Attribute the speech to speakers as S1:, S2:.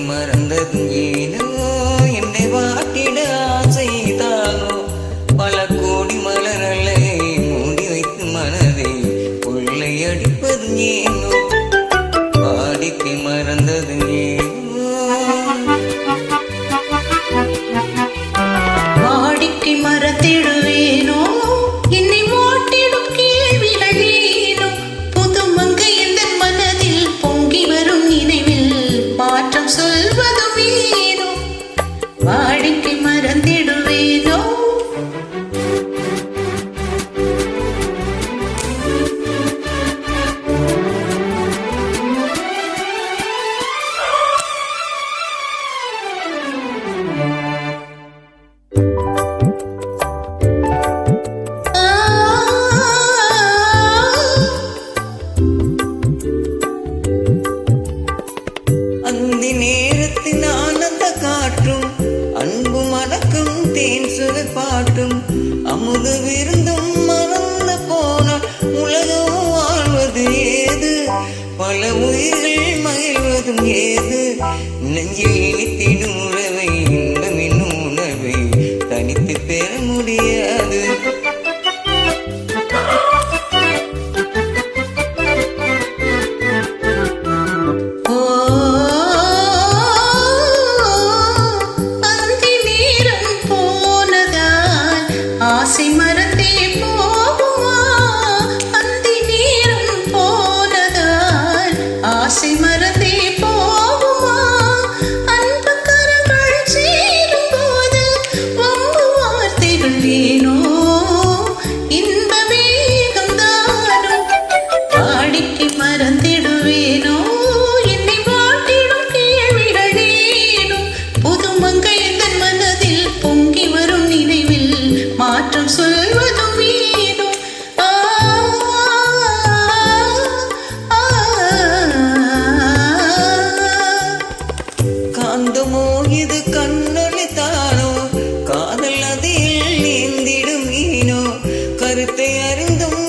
S1: மறந்தது ஏனோ என்னை வாட்டிட ஆசைதானோ பல கோடி மலரலை மூடி வைத்து மனதை கொள்ளையடிப்பது ஏனோ வாடிக்கை மறந்தது ஏனோ
S2: வாடிக்கை மறத்திடுவேனோ என்னை மாட்டிடும் கேள்விகள் ஏனோ புது மங்கை எந்த மனதில் பொங்கி வரும் நினைவில் மாற்றம் சொல்வதும் ஏனோ வாடிக்கை மறந்திடுவேனோ
S1: அந்தி நேரத்தின் ஆனந்த காற்றும் அன்பு மணக்கும் தேன் சுவை பாட்டும் அமுது விருந்தும் மறந்து போனால் உலகம் வாழ்வது ஏது பல உயிர்கள் மகிழ்வதும் ஏது நெஞ்சில் இனித்திடும் உறவை இன்பம் என்னும் உணர்வை தனித்து பெற முடியாது
S2: ஆசை மறந்தே போகுமா அந்தி நேரம் போனதால் ஆசை மறந்தே போகுமா அன்பு கரங்கள் சேரும் போது வம்பு வார்த்தைகள் ஏனோ இன்ப வேகம்தானோ வாடிக்கை மறந்திடுவேனோ என்னை வாட்டிடும் கேள்விகள் ஏனோ புது மங்கை எந்த மனதில் பொங்கி வரும் நினைவில் மாற்றம் சொல்வதும் ஏனோ
S1: காந்தமோ இது கண்ணொளி தானோ காதல் நதியில் நீந்திடும் மீனோ கருத்தை அறிந்தும்